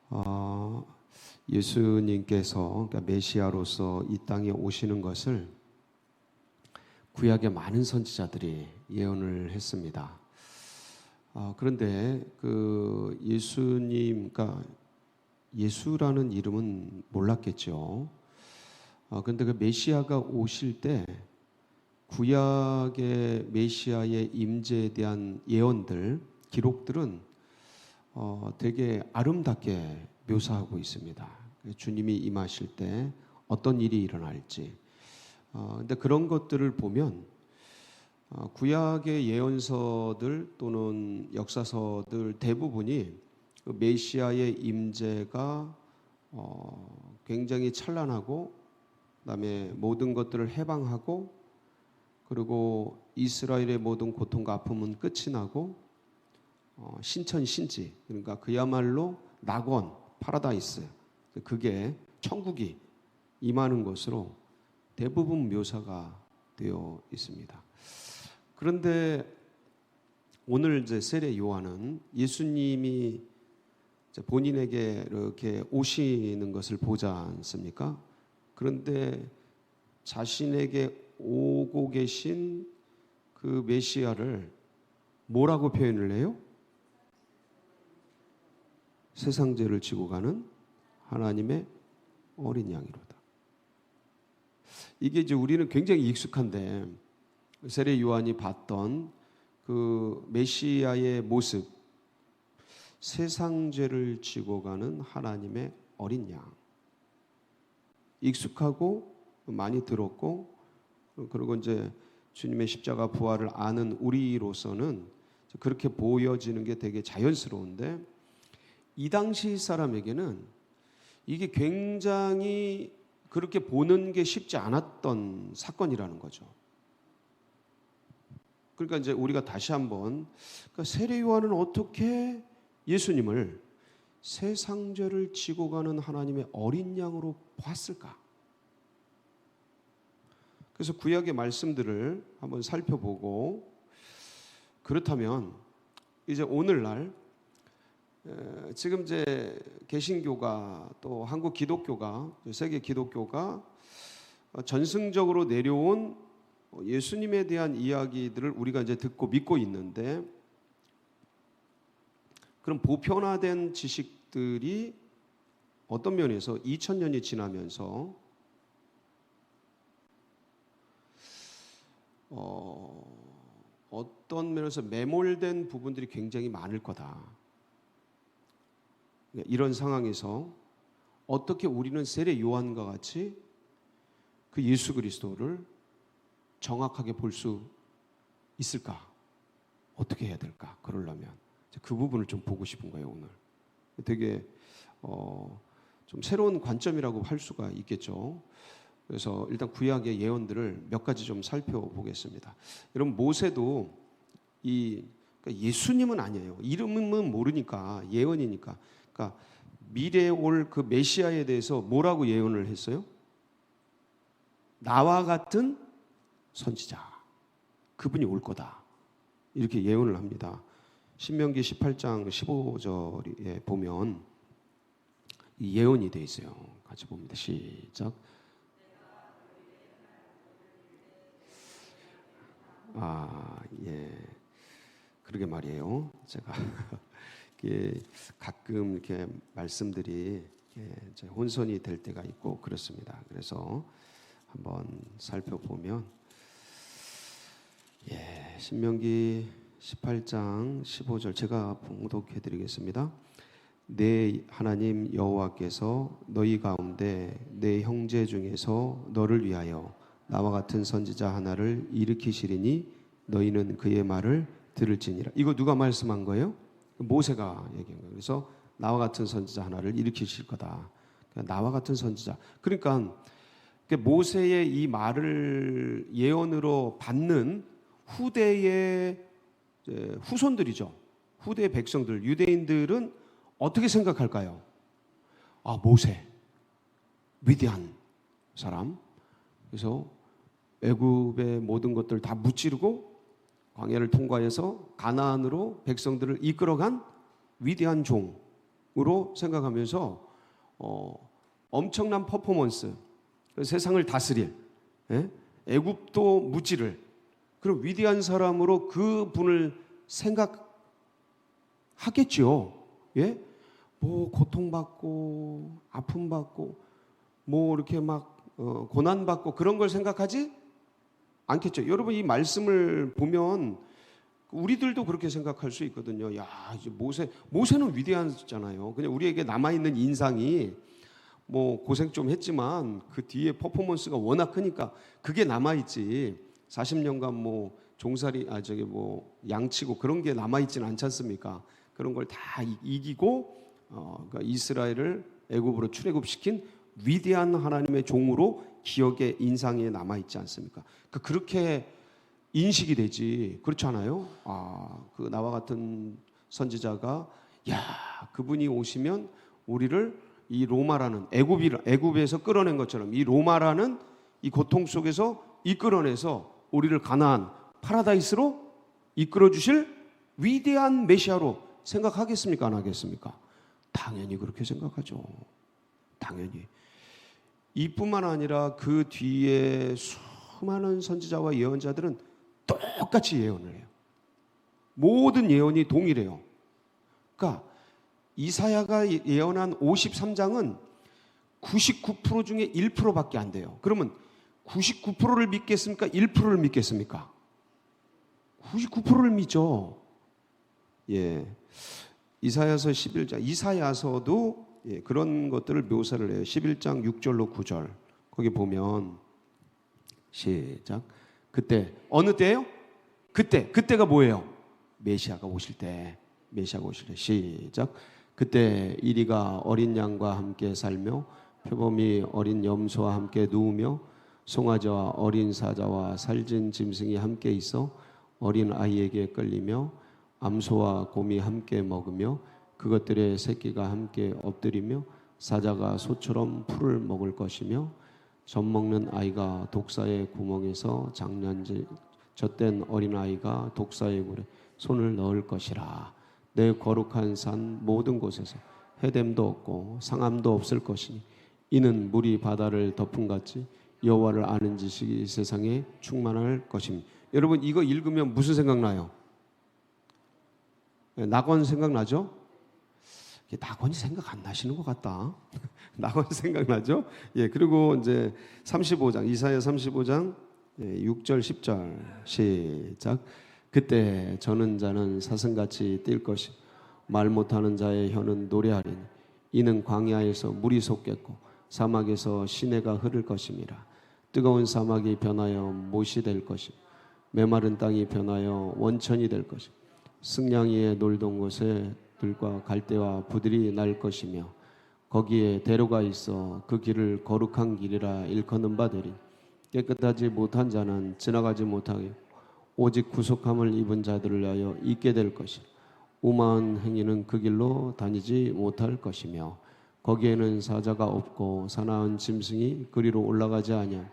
어, 예수님께서 그러니까 메시아로서 이 땅에 오시는 것을 구약의 많은 선지자들이 예언을 했습니다. 그런데 그 예수님, 그러니까 예수라는 이름은 몰랐겠죠. 그런데 그 메시아가 오실 때 구약의 메시아의 임재에 대한 예언들, 기록들은 되게 아름답게 묘사하고 있습니다. 주님이 임하실 때 어떤 일이 일어날지. 근데 그런 것들을 보면 구약의 예언서들 또는 역사서들 대부분이 그 메시아의 임재가 굉장히 찬란하고 그다음에 모든 것들을 해방하고 그리고 이스라엘의 모든 고통과 아픔은 끝이 나고 신천신지 그러니까 그야말로 낙원 파라다이스 그게 천국이 임하는 것으로 대부분 묘사가 되어 있습니다. 그런데 오늘 이제 세례 요한은 예수님이 본인에게 이렇게 오시는 것을 보지 않습니까? 그런데 자신에게 오고 계신 그 메시아를 뭐라고 표현을 해요? 세상 죄를 지고 가는 하나님의 어린 양이로다. 이게 이제 우리는 굉장히 익숙한데 세례 요한이 봤던 그 메시아의 모습, 세상 죄를 지고 가는 하나님의 어린 양. 익숙하고 많이 들었고 그리고 이제 주님의 십자가 부활을 아는 우리로서는 그렇게 보여지는 게 되게 자연스러운데 이 당시 사람에게는 이게 굉장히 그렇게 보는 게 쉽지 않았던 사건이라는 거죠. 그러니까 이제 우리가 다시 한번 그러니까 세례 요한은 어떻게 예수님을 세상 죄를 지고 가는 하나님의 어린 양으로 봤을까? 그래서 구약의 말씀들을 한번 살펴보고 그렇다면 이제 오늘날 지금 이제 개신교가 또 한국 기독교가 세계 기독교가 전승적으로 내려온 예수님에 대한 이야기들을 우리가 이제 듣고 믿고 있는데 그런 보편화된 지식들이 어떤 면에서 2000년이 지나면서 어떤 면에서 매몰된 부분들이 굉장히 많을 거다. 이런 상황에서 어떻게 우리는 세례 요한과 같이 그 예수 그리스도를 정확하게 볼 수 있을까? 어떻게 해야 될까? 그러려면 그 부분을 좀 보고 싶은 거예요 오늘. 되게 좀 새로운 관점이라고 할 수가 있겠죠. 그래서 일단 구약의 예언들을 몇 가지 좀 살펴보겠습니다. 여러분 모세도 그러니까 예수님은 아니에요. 이름은 모르니까 예언이니까. 그러니까 미래에 올 그 메시아에 대해서 뭐라고 예언을 했어요? 나와 같은 선지자. 그분이 올 거다. 이렇게 예언을 합니다. 신명기 18장 15절에 보면 이 예언이 되어 있어요. 같이 봅니다. 시작. 예. 그러게 말이에요. 제가 가끔 이렇게 말씀들이 이제 혼선이 될 때가 있고 그렇습니다. 그래서 한번 살펴보면 신명기 18장 15절 제가 봉독해 드리겠습니다. 내 하나님 여호와께서 너희 가운데 내 형제 중에서 너를 위하여 나와 같은 선지자 하나를 일으키시리니 너희는 그의 말을 들을지니라. 이거 누가 말씀한 거예요? 모세가 얘기한 거예요. 그래서 나와 같은 선지자 하나를 일으키실 거다. 그러니까 나와 같은 선지자. 그러니까 모세의 이 말을 예언으로 받는 후대의 후손들이죠. 후대의 백성들, 유대인들은 어떻게 생각할까요? 모세, 위대한 사람. 그래서 애굽의 모든 것들을 다 무찌르고 광야를 통과해서 가나안으로 백성들을 이끌어간 위대한 종으로 생각하면서 엄청난 퍼포먼스, 세상을 다스릴, 예? 애굽도 무찌를 그런 위대한 사람으로 그 분을 생각하겠죠. 예? 뭐 고통받고 아픔받고 뭐 이렇게 막 고난받고 그런 걸 생각하지 않겠죠. 여러분 이 말씀을 보면 우리들도 그렇게 생각할 수 있거든요. 야, 이제 모세는 위대하잖아요. 그냥 우리에게 남아 있는 인상이 뭐 고생 좀 했지만 그 뒤에 퍼포먼스가 워낙 크니까 그게 남아 있지. 40년간 뭐 종살이 뭐 양치고 그런 게 남아 있지는 않지 않습니까? 그런 걸 다 이기고 그러니까 이스라엘을 애굽으로 출애굽시킨 위대한 하나님의 종으로 기억에 인상에 남아 있지 않습니까? 그렇게 인식이 되지. 그렇지 않아요? 그 나와 같은 선지자가 야, 그분이 오시면 우리를 이 로마라는 애굽에서 끌어낸 것처럼 이 로마라는 이 고통 속에서 이끌어내서 우리를 가나안 파라다이스로 이끌어 주실 위대한 메시아로 생각하겠습니까? 안 하겠습니까? 당연히 그렇게 생각하죠. 당연히. 이뿐만 아니라 그 뒤에 수많은 선지자와 예언자들은 똑같이 예언을 해요. 모든 예언이 동일해요. 그러니까 이사야가 예언한 53장은 99% 중에 1%밖에 안 돼요. 그러면 99%를 믿겠습니까? 1%를 믿겠습니까? 99%를 믿죠. 예. 이사야서 11장. 이사야서도 그런 것들을 묘사를 해요. 11장 6절로 9절. 거기 보면 시작. 그때 어느 때예요? 그때가 뭐예요? 메시아가 오실 때. 메시아가 오실 때. 시작. 그때 이리가 어린 양과 함께 살며 표범이 어린 염소와 함께 누우며 송아지와 어린 사자와 살진 짐승이 함께 있어 어린 아이에게 끌리며 암소와 곰이 함께 먹으며 그것들의 새끼가 함께 엎드리며 사자가 소처럼 풀을 먹을 것이며 젖먹는 아이가 독사의 구멍에서 장년지 젖된 어린아이가 독사의 굴에 손을 넣을 것이라. 내 거룩한 산 모든 곳에서 해됨도 없고 상함도 없을 것이니 이는 물이 바다를 덮음같이 여호와를 아는 지식이 세상에 충만할 것입니다. 여러분 이거 읽으면 무슨 생각나요? 낙원 생각나죠? 낙원이 생각 안 나시는 것 같다. 낙원 생각나죠? 예, 그리고 이제 35장 이사야 35장 6절 10절 시작. 그때 저는 자는 사슴같이 뛸 것이 말 못하는 자의 혀는 노래하리니 이는 광야에서 물이 솟겠고 사막에서 시내가 흐를 것임이라. 뜨거운 사막이 변하여 못이 될 것이며 메마른 땅이 변하여 원천이 될 것이며 승냥이의 놀던 곳에 들과 갈대와 부들이 날 것이며 거기에 대로가 있어 그 길을 거룩한 길이라 일컫는 바되리. 깨끗하지 못한 자는 지나가지 못하게 오직 구속함을 입은 자들을 위하여 있게 될 것이라. 오만한 행위는 그 길로 다니지 못할 것이며 거기에는 사자가 없고 사나운 짐승이 그리로 올라가지 아니하며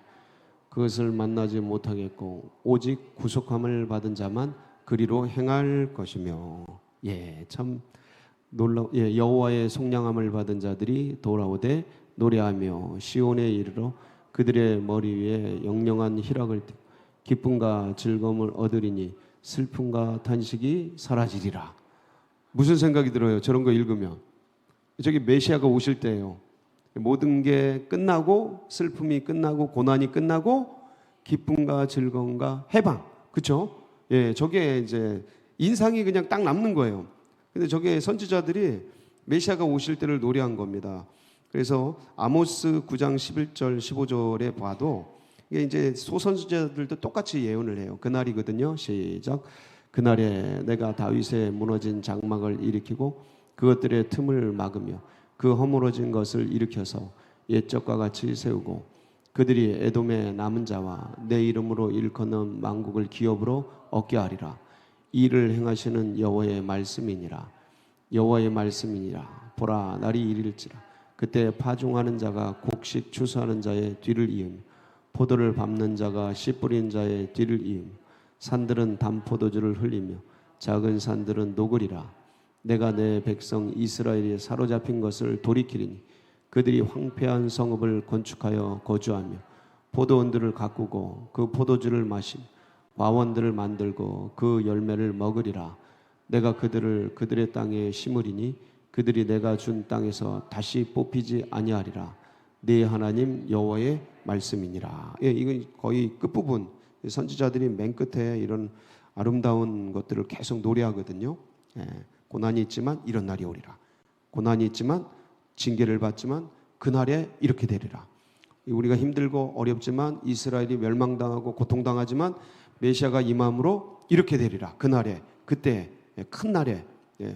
그것을 만나지 못하겠고 오직 구속함을 받은 자만 그리로 행할 것이며. 예, 참 여호와의 속량함을 받은 자들이 돌아오되 노래하며 시온에 이르러 그들의 머리 위에 영영한 희락을 띠고 기쁨과 즐거움을 얻으리니 슬픔과 탄식이 사라지리라. 무슨 생각이 들어요? 저런 거 읽으면 저기 메시아가 오실 때예요. 모든 게 끝나고 슬픔이 끝나고 고난이 끝나고 기쁨과 즐거움과 해방. 그렇죠? 예, 저게 이제 인상이 그냥 딱 남는 거예요. 근데 저게 선지자들이 메시아가 오실 때를 노래한 겁니다. 그래서 아모스 9장 11절 15절에 봐도 이게 이제 소선지자들도 똑같이 예언을 해요. 그날이거든요. 시작. 그날에 내가 다윗의 무너진 장막을 일으키고 그것들의 틈을 막으며 그 허물어진 것을 일으켜서 옛적과 같이 세우고 그들이 에돔의 남은 자와 내 이름으로 일컫는 만국을 기업으로 얻게 하리라. 이를 행하시는 여호와의 말씀이니라. 여호와의 말씀이니라. 보라 날이 이를지라. 그때 파종하는 자가 곡식 추수하는 자의 뒤를 이으며 포도를 밟는 자가 씨 뿌린 자의 뒤를 이으며 산들은 담포도주를 흘리며 작은 산들은 녹으리라. 내가 내 백성 이스라엘이 사로잡힌 것을 돌이키리니 그들이 황폐한 성읍을 건축하여 거주하며 포도원들을 가꾸고 그 포도주를 마시며 와원들을 만들고 그 열매를 먹으리라. 내가 그들을 그들의 땅에 심으리니 그들이 내가 준 땅에서 다시 뽑히지 아니하리라. 네 하나님 여호와의 말씀이니라. 예, 이건 거의 끝부분. 선지자들이 맨 끝에 이런 아름다운 것들을 계속 노래하거든요. 예, 고난이 있지만 이런 날이 오리라. 고난이 있지만 징계를 받지만 그날에 이렇게 되리라. 우리가 힘들고 어렵지만 이스라엘이 멸망당하고 고통당하지만 메시아가 임함으로 이렇게 되리라. 그날에, 그때, 큰 날에,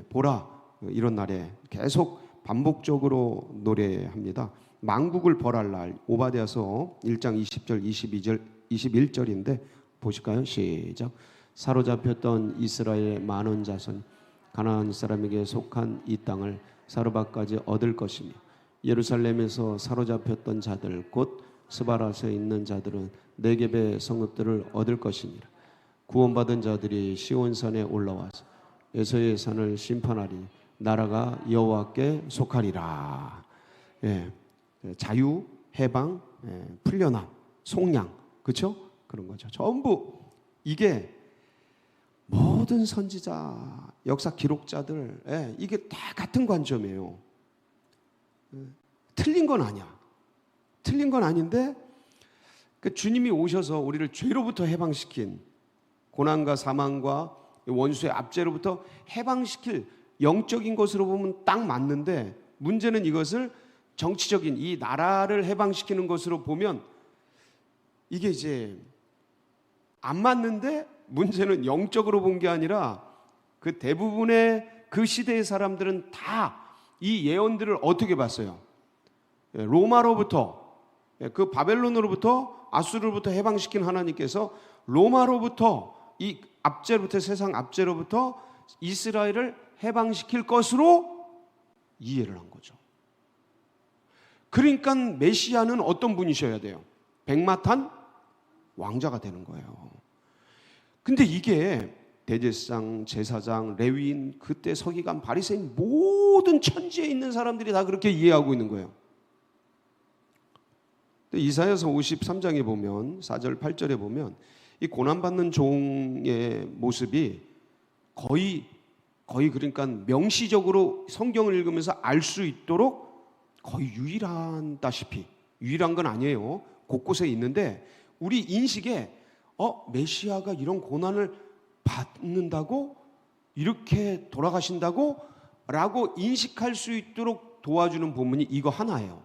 보라, 이런 날에 계속 반복적으로 노래합니다. 만국을 벌할 날, 오바댜서 1장 20절, 22절, 21절인데 보실까요? 시작. 사로잡혔던 이스라엘의 많은 자손 가나안 사람에게 속한 이 땅을 사르밧까지 얻을 것이며 예루살렘에서 사로잡혔던 자들 곧 스바라에 있는 자들은 네겝의 성읍들을 얻을 것이니라. 구원받은 자들이 시온산에 올라와서 에서의 산을 심판하리. 나라가 여호와께 속하리라. 예, 자유, 해방, 풀려남, 속량, 그렇죠? 그런 거죠. 전부 이게 모든 선지자, 역사 기록자들, 이게 다 같은 관점이에요. 틀린 건 아니야. 틀린 건 아닌데 그 주님이 오셔서 우리를 죄로부터 해방시킨 고난과 사망과 원수의 압제로부터 해방시킬 영적인 것으로 보면 딱 맞는데 문제는 이것을 정치적인 이 나라를 해방시키는 것으로 보면 이게 이제 안 맞는데 문제는 영적으로 본 게 아니라 그 대부분의 그 시대의 사람들은 다 이 예언들을 어떻게 봤어요? 로마로부터 그 바벨론으로부터 아수르로부터 해방시킨 하나님께서 로마로부터 이 압제로부터 세상 압제로부터 이스라엘을 해방시킬 것으로 이해를 한 거죠. 그러니까 메시아는 어떤 분이셔야 돼요? 백마탄 왕자가 되는 거예요. 근데 이게 대제사장, 제사장, 레위인, 그때 서기관, 바리새인 모든 천지에 있는 사람들이 다 그렇게 이해하고 있는 거예요. 이사야서 53장에 보면 4절 8절에 보면 이 고난받는 종의 모습이 거의 그러니까 명시적으로 성경을 읽으면서 알 수 있도록 거의 유일하다시피, 유일한 건 아니에요. 곳곳에 있는데 우리 인식에 메시아가 이런 고난을 받는다고? 이렇게 돌아가신다고? 라고 인식할 수 있도록 도와주는 본문이 이거 하나예요.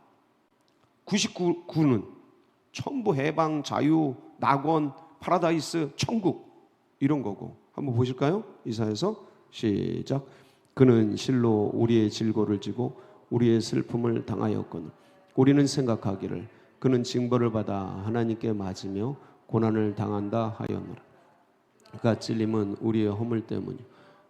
99는 전부 해방, 자유, 낙원, 파라다이스, 천국 이런 거고. 한번 보실까요? 이사야서 시작. 그는 실로 우리의 질고를 지고 우리의 슬픔을 당하였거늘 우리는 생각하기를 그는 징벌을 받아 하나님께 맞으며 고난을 당한다 하였노라. 그가 찔림은 우리의 허물 때문이요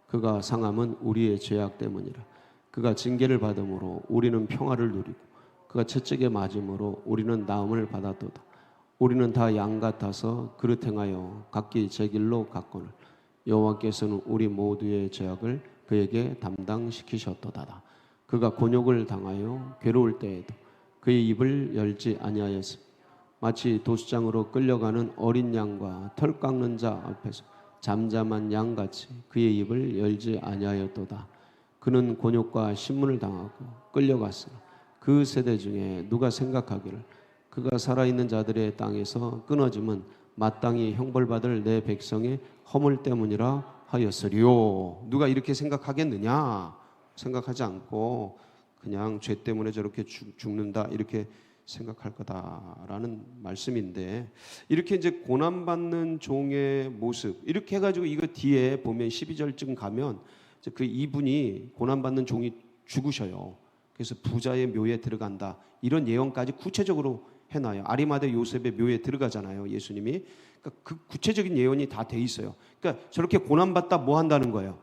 그가 상함은 우리의 죄악 때문이라. 그가 징계를 받음으로 우리는 평화를 누리고 그가 채찍에 맞음으로 우리는 나음을 받았도다. 우리는 다 양 같아서 그릇 행하여 각기 제 길로 갔거늘 여호와께서는 우리 모두의 죄악을 그에게 담당시키셨도다. 그가 곤욕을 당하여 괴로울 때에도 그의 입을 열지 아니하였으며 마치 도수장으로 끌려가는 어린 양과 털 깎는 자 앞에서 잠잠한 양같이 그의 입을 열지 아니하였도다. 그는 곤욕과 신문을 당하고 끌려갔으나 그 세대 중에 누가 생각하기를 그가 살아있는 자들의 땅에서 끊어짐은 마땅히 형벌받을 내 백성의 허물 때문이라 하였으리요. 누가 이렇게 생각하겠느냐? 생각하지 않고 그냥 죄 때문에 저렇게 죽는다 이렇게 생각할 거다라는 말씀인데, 이렇게 이제 고난받는 종의 모습 이렇게 해가지고 이거 뒤에 보면 12절쯤 가면 그 이분이 고난받는 종이 죽으셔요. 그래서 부자의 묘에 들어간다 이런 예언까지 구체적으로 해놔요. 아리마대 요셉의 묘에 들어가잖아요, 예수님이. 그러니까 그 구체적인 예언이 다 돼 있어요. 그러니까 저렇게 고난받다 뭐 한다는 거예요?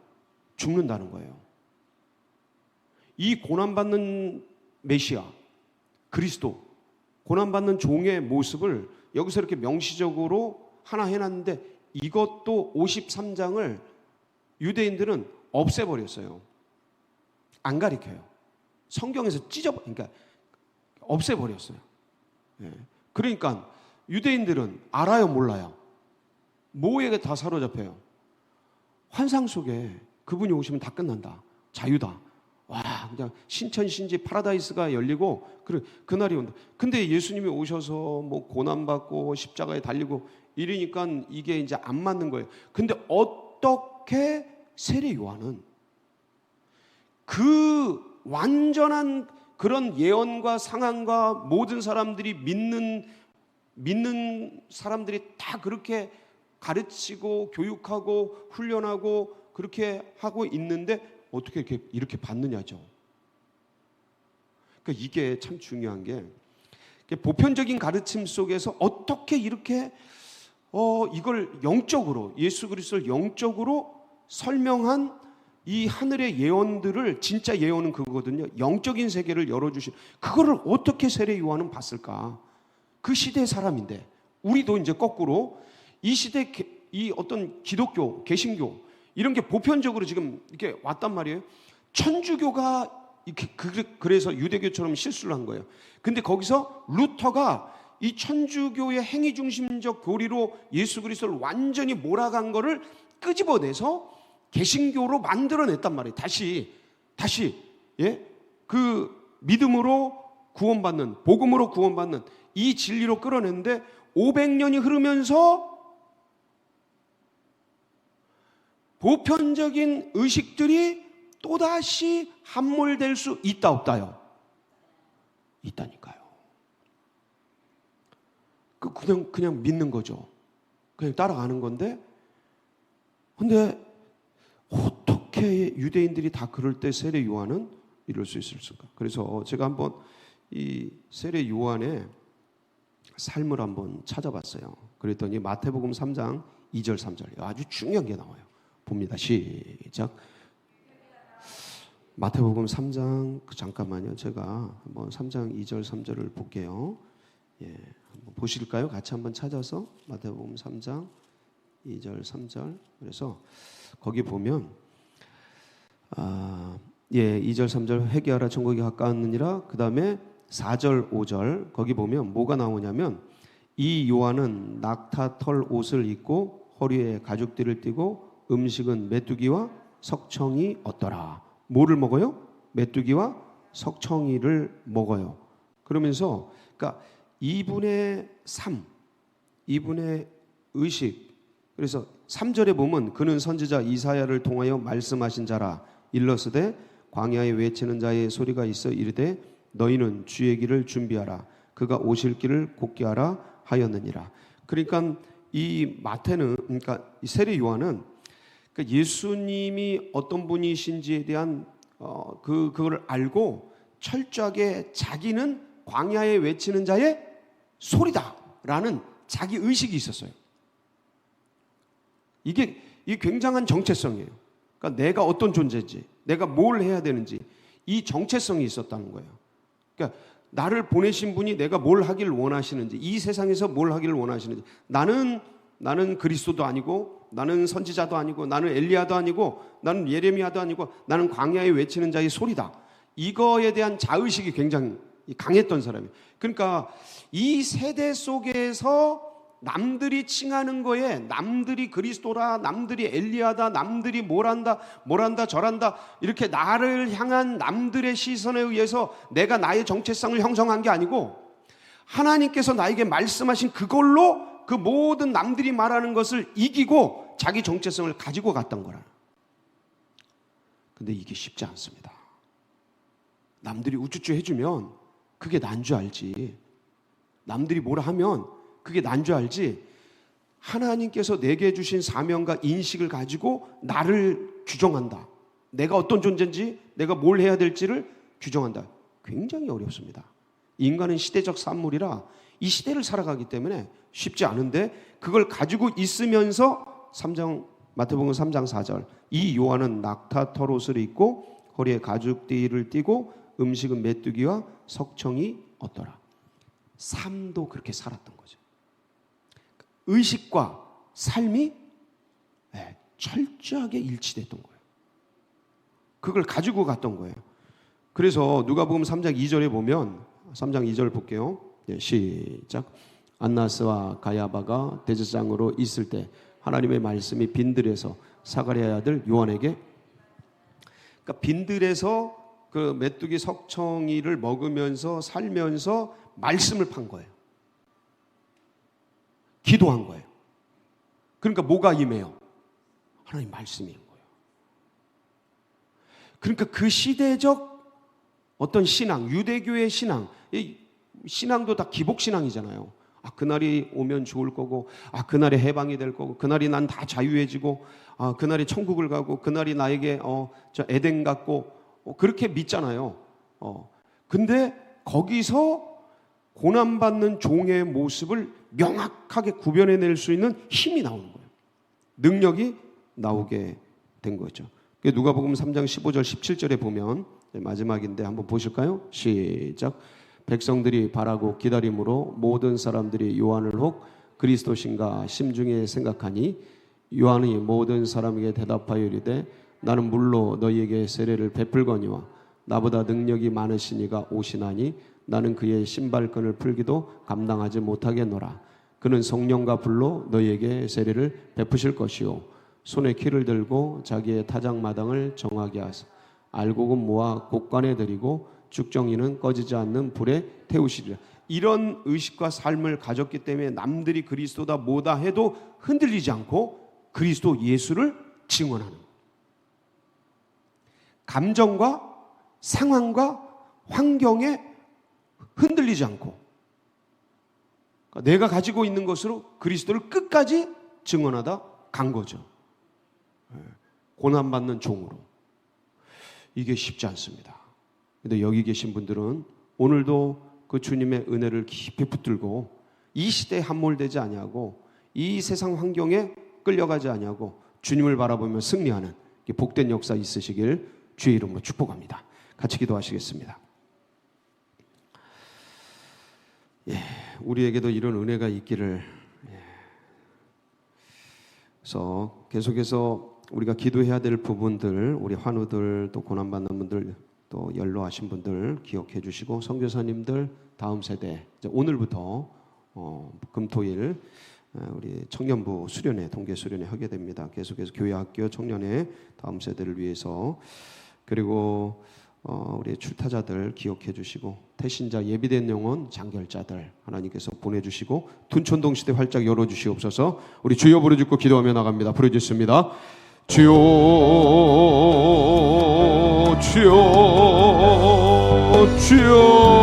죽는다는 거예요. 이 고난받는 메시아 그리스도, 고난받는 종의 모습을 여기서 이렇게 명시적으로 하나 해놨는데 이것도 53장을 유대인들은 없애버렸어요. 안 가르쳐요. 성경에서 그러니까 없애버렸어요. 예. 그러니까 유대인들은 알아요, 몰라요? 뭐에게 다 사로잡혀요? 환상 속에 그분이 오시면 다 끝난다. 자유다. 와, 그냥 신천신지 파라다이스가 열리고 그날이 온다. 근데 예수님이 오셔서 뭐 고난받고 십자가에 달리고 이러니까 이게 이제 안 맞는 거예요. 근데 어떻게 세례 요한은 그 완전한 그런 예언과 상황과 모든 사람들이 믿는 사람들이 다 그렇게 가르치고 교육하고 훈련하고 그렇게 하고 있는데 어떻게 이렇게 받느냐죠. 그러니까 이게 참 중요한 게 보편적인 가르침 속에서 어떻게 이렇게 이걸 영적으로 예수 그리스도를 영적으로 설명한 이 하늘의 예언들을, 진짜 예언은 그거거든요. 영적인 세계를 열어주신 그거를 어떻게 세례 요한은 봤을까? 그 시대의 사람인데 우리도 이제 거꾸로 이 시대 이 어떤 기독교, 개신교 이런 게 보편적으로 지금 이렇게 왔단 말이에요. 천주교가 그래서 유대교처럼 실수를 한 거예요. 근데 거기서 루터가 이 천주교의 행위 중심적 교리로 예수 그리스도를 완전히 몰아간 거를 끄집어내서 개신교로 만들어냈단 말이에요. 다시 그 믿음으로 구원받는, 복음으로 구원받는 이 진리로 끌어냈는데 500년이 흐르면서 보편적인 의식들이 또다시 함몰될 수 있다 없다요? 있다니까요. 그냥 믿는 거죠. 그냥 따라가는 건데, 근데 어떻게 유대인들이 다 그럴 때 세례 요한은 이럴 수 있을까? 그래서 제가 한번 이 세례 요한의 삶을 한번 찾아봤어요. 그랬더니 마태복음 3장 2절 3절 아주 중요한 게 나와요. 봅니다. 시작. 마태복음 3장 잠깐만요. 제가 한번 3장 2절 3절을 볼게요. 예, 한번 보실까요? 같이 한번 찾아서 마태복음 3장 2절 3절. 그래서 거기 보면 2절 3절 회개하라 천국이 가까웠느니라. 그 다음에 4절 5절 거기 보면 뭐가 나오냐면 이 요한은 낙타털 옷을 입고 허리에 가죽띠를 띠고 음식은 메뚜기와 석청이 얻더라. 뭐를 먹어요? 메뚜기와 석청이를 먹어요. 그러면서 그러니까 이분의 삶, 이분의 의식. 그래서 3절에 보면 그는 선지자 이사야를 통하여 말씀하신 자라. 일러스되 광야에 외치는 자의 소리가 있어 이르되 너희는 주의 길을 준비하라. 그가 오실 길을 곧게 하라 하였느니라. 그러니까 이 마태는, 그러니까 이 세례 요한은 그러니까 예수님이 어떤 분이신지에 대한 그걸 알고 철저하게 자기는 광야에 외치는 자의 소리다라는 자기 의식이 있었어요. 이게 굉장한 정체성이에요. 그러니까 내가 어떤 존재인지, 내가 뭘 해야 되는지 이 정체성이 있었다는 거예요. 그러니까 나를 보내신 분이 내가 뭘 하기를 원하시는지, 이 세상에서 뭘 하기를 원하시는지. 나는 그리스도도 아니고, 나는 선지자도 아니고, 나는 엘리야도 아니고, 나는 예레미야도 아니고, 나는 광야에 외치는 자의 소리다. 이거에 대한 자의식이 굉장히 강했던 사람이에요. 그러니까 이 세대 속에서 남들이 칭하는 거에 남들이 그리스도라, 남들이 엘리야다, 남들이 뭘한다 저란다 이렇게 나를 향한 남들의 시선에 의해서 내가 나의 정체성을 형성한 게 아니고 하나님께서 나에게 말씀하신 그걸로 그 모든 남들이 말하는 것을 이기고 자기 정체성을 가지고 갔던 거라. 근데 이게 쉽지 않습니다. 남들이 우쭈쭈 해주면 그게 난 줄 알지. 남들이 뭐라 하면 그게 난 줄 알지. 하나님께서 내게 주신 사명과 인식을 가지고 나를 규정한다. 내가 어떤 존재인지, 내가 뭘 해야 될지를 규정한다. 굉장히 어렵습니다. 인간은 시대적 산물이라 이 시대를 살아가기 때문에 쉽지 않은데 그걸 가지고 있으면서 마태복음 3장 4절 이 요한은 낙타 털옷을 입고 허리에 가죽띠를 띠고 음식은 메뚜기와 석청이 얻더라. 삶도 그렇게 살았던 거죠. 의식과 삶이 철저하게 일치됐던 거예요. 그걸 가지고 갔던 거예요. 그래서 누가복음 3장 2절에 보면 3장 2절 볼게요. 시작. 안나스와 가야바가 대제사장으로 있을 때 하나님의 말씀이 빈들에서 사가랴의 아들 요한에게, 그러니까 빈들에서 그 메뚜기 석청이를 먹으면서 살면서 말씀을 판 거예요. 기도한 거예요. 그러니까 뭐가 임해요? 하나님 말씀이 임한 거예요. 그러니까 그 시대적 어떤 신앙, 유대교의 신앙, 이 신앙도 다 기복신앙이잖아요. 그날이 오면 좋을 거고, 그날이 해방이 될 거고, 그날이 난 다 자유해지고, 그날이 천국을 가고, 그날이 나에게 저 에덴 같고, 그렇게 믿잖아요. 근데 거기서 고난받는 종의 모습을 명확하게 구별해낼 수 있는 힘이 나오는 거예요. 능력이 나오게 된 거죠. 누가복음 3장 15절 17절에 보면, 마지막인데 한번 보실까요? 시작. 백성들이 바라고 기다림으로 모든 사람들이 요한을 혹 그리스도신가 심중에 생각하니 요한이 모든 사람에게 대답하여 이르되 나는 물로 너희에게 세례를 베풀거니와 나보다 능력이 많으시니가 오시나니 나는 그의 신발끈을 풀기도 감당하지 못하겠노라. 그는 성령과 불로 너희에게 세례를 베푸실 것이요 손에 키를 들고 자기의 타작마당을 정하게 하사 알곡은 모아 곡간에 들이고 죽정이는 꺼지지 않는 불에 태우시리라. 이런 의식과 삶을 가졌기 때문에 남들이 그리스도다 뭐다 해도 흔들리지 않고 그리스도 예수를 증언하는 거예요. 감정과 상황과 환경에 흔들리지 않고 내가 가지고 있는 것으로 그리스도를 끝까지 증언하다 간 거죠. 고난받는 종으로. 이게 쉽지 않습니다. 근데 여기 계신 분들은 오늘도 그 주님의 은혜를 깊이 붙들고 이 시대에 함몰되지 아니하고 이 세상 환경에 끌려가지 아니하고 주님을 바라보며 승리하는 복된 역사 있으시길 주의 이름으로 축복합니다. 같이 기도하시겠습니다. 우리에게도 이런 은혜가 있기를. 그래서 계속해서 우리가 기도해야 될 부분들, 우리 환우들, 또 고난받는 분들, 또 연로하신 분들 기억해 주시고, 선교사님들, 다음 세대, 이제 오늘부터 금토일 우리 청년부 수련회, 동계 수련회 하게 됩니다. 계속해서 교회, 학교, 청년회 다음 세대를 위해서, 그리고 우리 출타자들 기억해 주시고, 태신자, 예비된 영혼, 장결자들 하나님께서 보내주시고, 둔촌동 시대 활짝 열어주시옵소서. 우리 주여 부르짖고 기도하며 나갑니다. 부르짖습니다. 주여, 주여, 주여.